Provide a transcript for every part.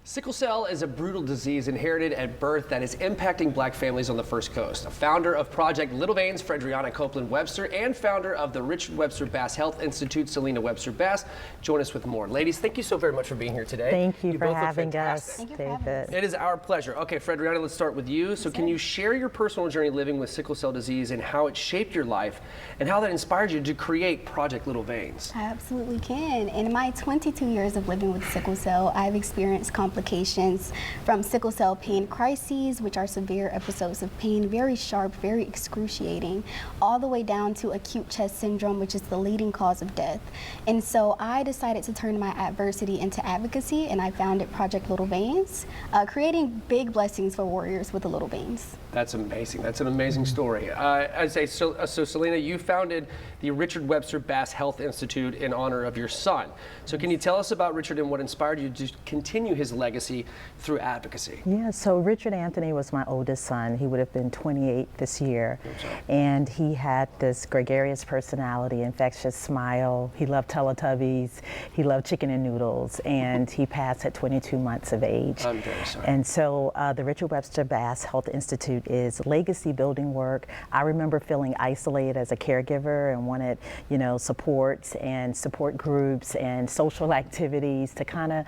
Sickle cell is a brutal disease inherited at birth that is impacting black families on the First Coast. A founder of Project Little Veins, Fredriana Copeland Webster, and founder of the Richard Webster Bass Health Institute, Selena Webster Bass, join us with more. Ladies, thank you so very much for being here today. Thank you for having us, Thank you for having us. It is our pleasure. Okay, Fredriana, let's start with you. So can you share your personal journey living with sickle cell disease and how it shaped your life and how that inspired you to create Project Little Veins? I absolutely can. In my 22 years of living with sickle cell, I've experienced complications from sickle cell pain crises, which are severe episodes of pain, very sharp, very excruciating, all the way down to acute chest syndrome, which is the leading cause of death. And so I decided to turn my adversity into advocacy, and I founded Project Little Veins, creating big blessings for warriors with the little veins. That's amazing. That's an amazing story. I'd say, so Selena, you founded the Richard Webster Bass Health Institute in honor of your son. So can you tell us about Richard and what inspired you to continue his legacy through advocacy? Yeah, so Richard Anthony was my oldest son. He would have been 28 this year. And he had this gregarious personality, infectious smile. He loved Teletubbies. He loved chicken and noodles. And he passed at 22 months of age. I'm very sorry. And so the Richard Webster Bass Health Institute is legacy building work. I remember feeling isolated as a caregiver and wanted, supports and support groups and social activities to kind of,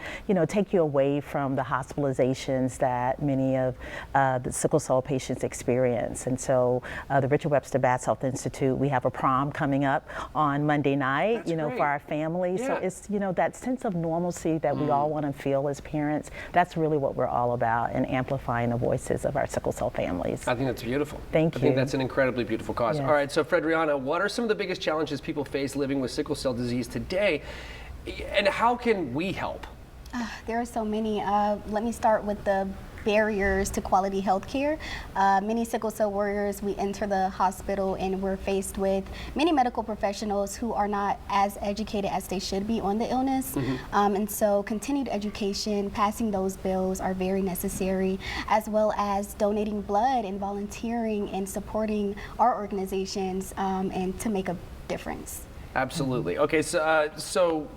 take you away from the hospitalizations that many of the sickle cell patients experience. And so the Richard Webster Bass Health Institute, we have a prom coming up on Monday night, for our family. Yeah. So it's, that sense of normalcy that we all want to feel as parents. That's really what we're all about, and amplifying the voices of our sickle cell families. I think that's beautiful. Thank you. I think that's an incredibly beautiful cause. Yes. All right, so Fredriana, what are some of the biggest challenges people face living with sickle cell disease today, and how can we help? There are so many. Let me start with the barriers to quality health care. Many sickle cell warriors, we enter the hospital and we're faced with many medical professionals who are not as educated as they should be on the illness. And so continued education, passing those bills are very necessary, as well as donating blood and volunteering and supporting our organizations and to make a difference. Absolutely. Okay, so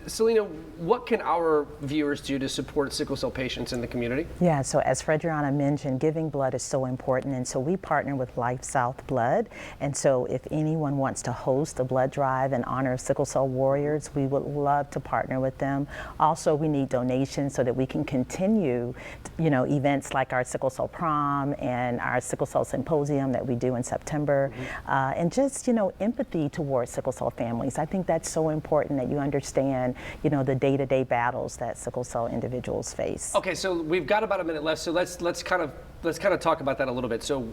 Selena, what can our viewers do to support sickle cell patients in the community? Yeah, so as Fredriana mentioned, giving blood is so important, and so we partner with Life South Blood. And so if anyone wants to host a blood drive in honor of sickle cell warriors, we would love to partner with them. Also, we need donations so that we can continue, events like our sickle cell prom and our sickle cell symposium that we do in September, and just, empathy towards sickle cell families. I think that's so important that you understand, the day-to-day battles that sickle cell individuals face. Okay, so we've got about a minute left, so let's kind of talk about that a little bit. So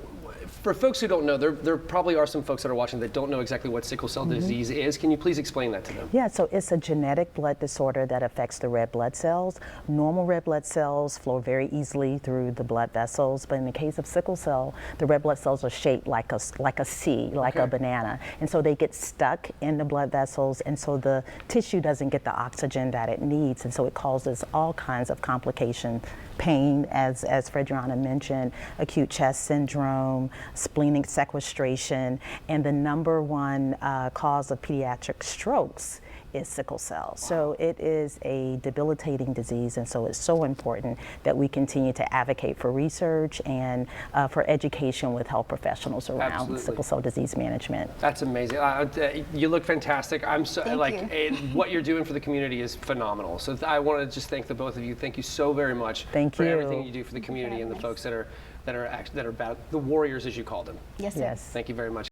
for folks who don't know, there probably are some folks that are watching that don't know exactly what sickle cell disease is. Can you please explain that to them? Yeah, so it's a genetic blood disorder that affects the red blood cells. Normal red blood cells flow very easily through the blood vessels, but in the case of sickle cell, the red blood cells are shaped like a C, like a banana. And so they get stuck in the blood vessels, and so the tissue doesn't get the oxygen that it needs, and so it causes all kinds of complications. Pain, as Fredriana mentioned, acute chest syndrome, splenic sequestration, and the number one cause of pediatric strokes is sickle cell. Wow. So it is a debilitating disease, and so it's so important that we continue to advocate for research and for education with health professionals around sickle cell disease management. That's amazing. You look fantastic. I'm so what you're doing for the community is phenomenal. So I want to just thank the both of you. Thank you so very much for everything you do for the community and the folks that are about the warriors, as you call them. Yes, sir. Yes. Thank you very much.